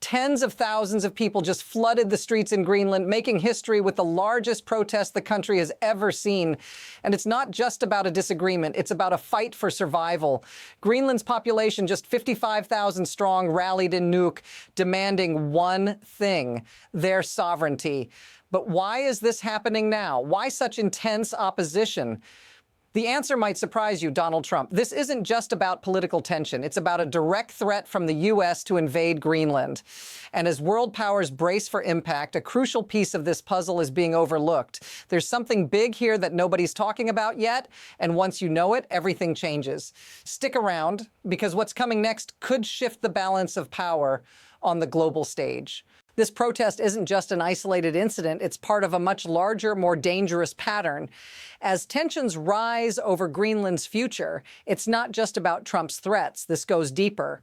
Tens of thousands of people just flooded the streets in Greenland, making history with the largest protest the country has ever seen. And it's not just about a disagreement, it's about a fight for survival. Greenland's population, just 55,000 strong, rallied in Nuuk, demanding one thing: their sovereignty. But why is this happening now? Why such intense opposition? The answer might surprise you, Donald Trump. This isn't just about political tension. It's about a direct threat from the U.S. to invade Greenland. And as world powers brace for impact, a crucial piece of this puzzle is being overlooked. There's something big here that nobody's talking about yet, and once you know it, everything changes. Stick around, because what's coming next could shift the balance of power on the global stage. This protest isn't just an isolated incident, it's part of a much larger, more dangerous pattern. As tensions rise over Greenland's future, it's not just about Trump's threats. This goes deeper.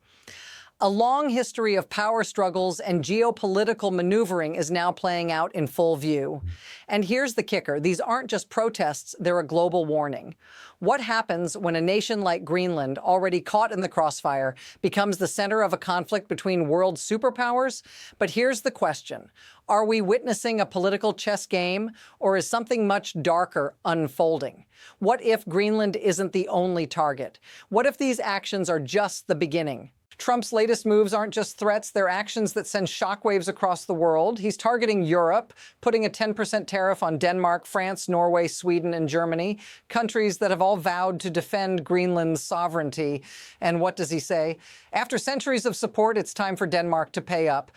A long history of power struggles and geopolitical maneuvering is now playing out in full view. And here's the kicker: these aren't just protests, they're a global warning. What happens when a nation like Greenland, already caught in the crossfire, becomes the center of a conflict between world superpowers? But here's the question: are we witnessing a political chess game, or is something much darker unfolding? What if Greenland isn't the only target? What if these actions are just the beginning? Trump's latest moves aren't just threats, they're actions that send shockwaves across the world. He's targeting Europe, putting a 10% tariff on Denmark, France, Norway, Sweden, and Germany, countries that have all vowed to defend Greenland's sovereignty. And what does he say? After centuries of support, it's time for Denmark to pay up.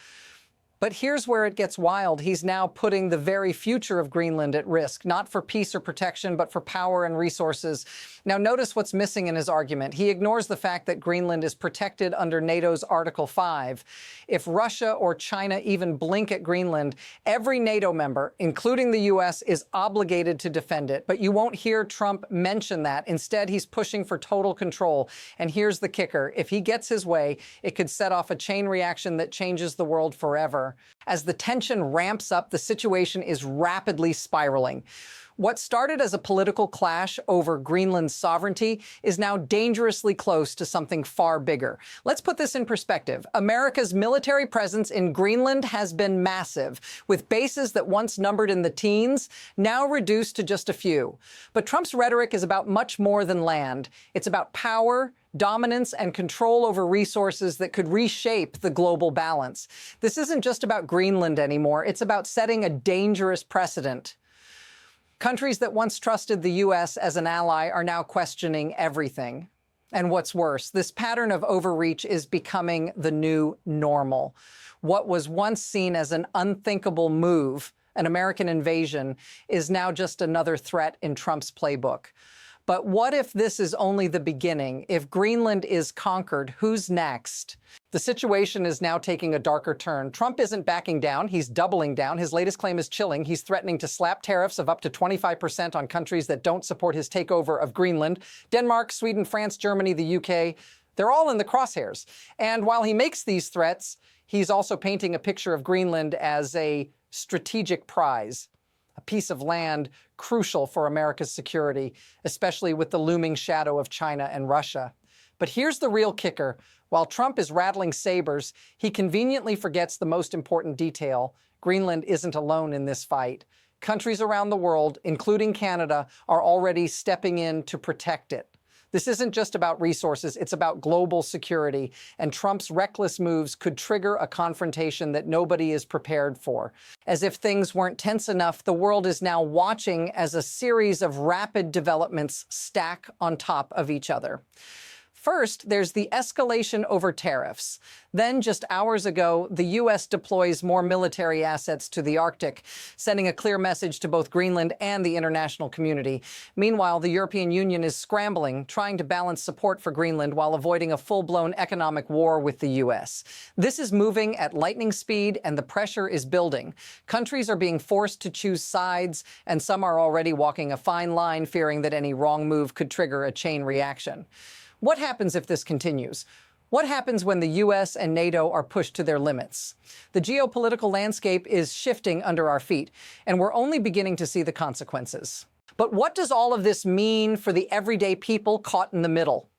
But here's where it gets wild. He's now putting the very future of Greenland at risk, not for peace or protection, but for power and resources. Now, notice what's missing in his argument. He ignores the fact that Greenland is protected under NATO's Article 5. If Russia or China even blink at Greenland, every NATO member, including the U.S., is obligated to defend it. But you won't hear Trump mention that. Instead, he's pushing for total control. And here's the kicker: if he gets his way, it could set off a chain reaction that changes the world forever. As the tension ramps up, the situation is rapidly spiraling. What started as a political clash over Greenland's sovereignty is now dangerously close to something far bigger. Let's put this in perspective. America's military presence in Greenland has been massive, with bases that once numbered in the teens now reduced to just a few. But Trump's rhetoric is about much more than land. It's about power, dominance, and control over resources that could reshape the global balance. This isn't just about Greenland anymore. It's about setting a dangerous precedent. Countries that once trusted the U.S. as an ally are now questioning everything. And what's worse, this pattern of overreach is becoming the new normal. What was once seen as an unthinkable move, an American invasion, is now just another threat in Trump's playbook. But what if this is only the beginning? If Greenland is conquered, who's next? The situation is now taking a darker turn. Trump isn't backing down, he's doubling down. His latest claim is chilling. He's threatening to slap tariffs of up to 25% on countries that don't support his takeover of Greenland. Denmark, Sweden, France, Germany, the UK, they're all in the crosshairs. And while he makes these threats, he's also painting a picture of Greenland as a strategic prize, a piece of land crucial for America's security, especially with the looming shadow of China and Russia. But here's the real kicker. While Trump is rattling sabers, he conveniently forgets the most important detail: Greenland isn't alone in this fight. Countries around the world, including Canada, are already stepping in to protect it. This isn't just about resources, it's about global security, and Trump's reckless moves could trigger a confrontation that nobody is prepared for. As if things weren't tense enough, the world is now watching as a series of rapid developments stack on top of each other. First, there's the escalation over tariffs. Then, just hours ago, the U.S. deploys more military assets to the Arctic, sending a clear message to both Greenland and the international community. Meanwhile, the European Union is scrambling, trying to balance support for Greenland while avoiding a full-blown economic war with the U.S. This is moving at lightning speed, and the pressure is building. Countries are being forced to choose sides, and some are already walking a fine line, fearing that any wrong move could trigger a chain reaction. What happens if this continues? What happens when the U.S. and NATO are pushed to their limits? The geopolitical landscape is shifting under our feet, and we're only beginning to see the consequences. But what does all of this mean for the everyday people caught in the middle?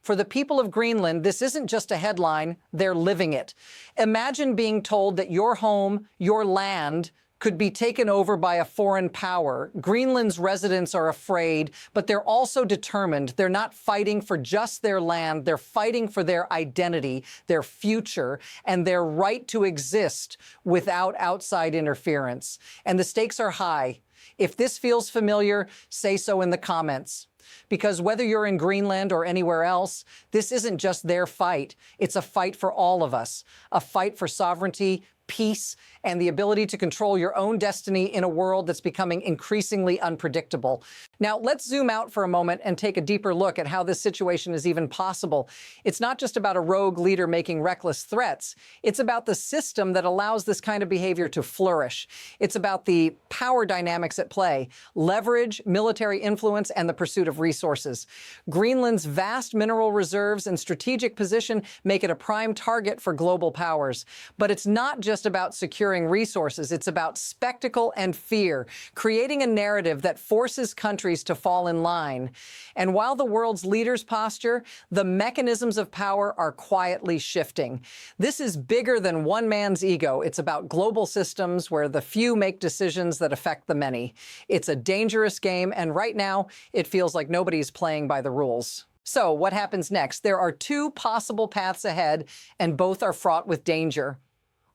For the people of Greenland, this isn't just a headline, they're living it. Imagine being told that your home, your land, could be taken over by a foreign power. Greenland's residents are afraid, but they're also determined. They're not fighting for just their land, they're fighting for their identity, their future, and their right to exist without outside interference. And the stakes are high. If this feels familiar, say so in the comments. Because whether you're in Greenland or anywhere else, this isn't just their fight. It's a fight for all of us. A fight for sovereignty, peace, and the ability to control your own destiny in a world that's becoming increasingly unpredictable. Now, let's zoom out for a moment and take a deeper look at how this situation is even possible. It's not just about a rogue leader making reckless threats. It's about the system that allows this kind of behavior to flourish. It's about the power dynamics at play, leverage, military influence, and the pursuit of resources. Greenland's vast mineral reserves and strategic position make it a prime target for global powers. But it's not just about securing resources, it's about spectacle and fear, creating a narrative that forces countries to fall in line. And while the world's leaders posture, the mechanisms of power are quietly shifting. This is bigger than one man's ego. It's about global systems where the few make decisions that affect the many. It's a dangerous game, and right now, it feels like nobody's playing by the rules. So, what happens next? There are two possible paths ahead, and both are fraught with danger.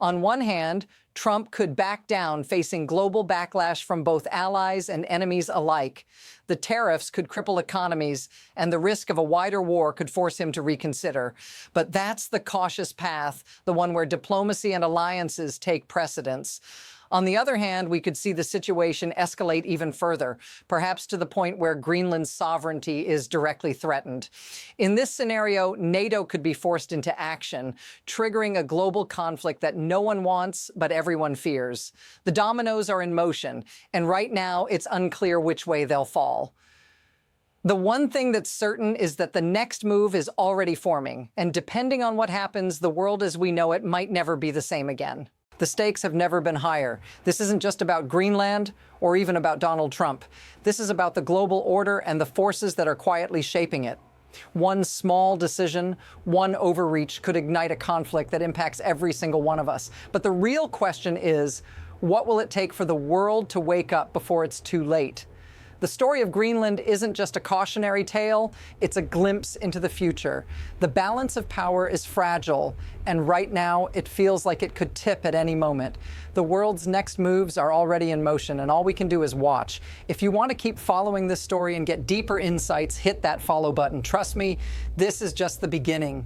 On one hand, Trump could back down, facing global backlash from both allies and enemies alike. The tariffs could cripple economies, and the risk of a wider war could force him to reconsider. But that's the cautious path, the one where diplomacy and alliances take precedence. On the other hand, we could see the situation escalate even further, perhaps to the point where Greenland's sovereignty is directly threatened. In this scenario, NATO could be forced into action, triggering a global conflict that no one wants, but everyone fears. The dominoes are in motion, and right now it's unclear which way they'll fall. The one thing that's certain is that the next move is already forming, and depending on what happens, the world as we know it might never be the same again. The stakes have never been higher. This isn't just about Greenland or even about Donald Trump. This is about the global order and the forces that are quietly shaping it. One small decision, one overreach could ignite a conflict that impacts every single one of us. But the real question is, what will it take for the world to wake up before it's too late? The story of Greenland isn't just a cautionary tale, it's a glimpse into the future. The balance of power is fragile, and right now it feels like it could tip at any moment. The world's next moves are already in motion, and all we can do is watch. If you want to keep following this story and get deeper insights, hit that follow button. Trust me, this is just the beginning.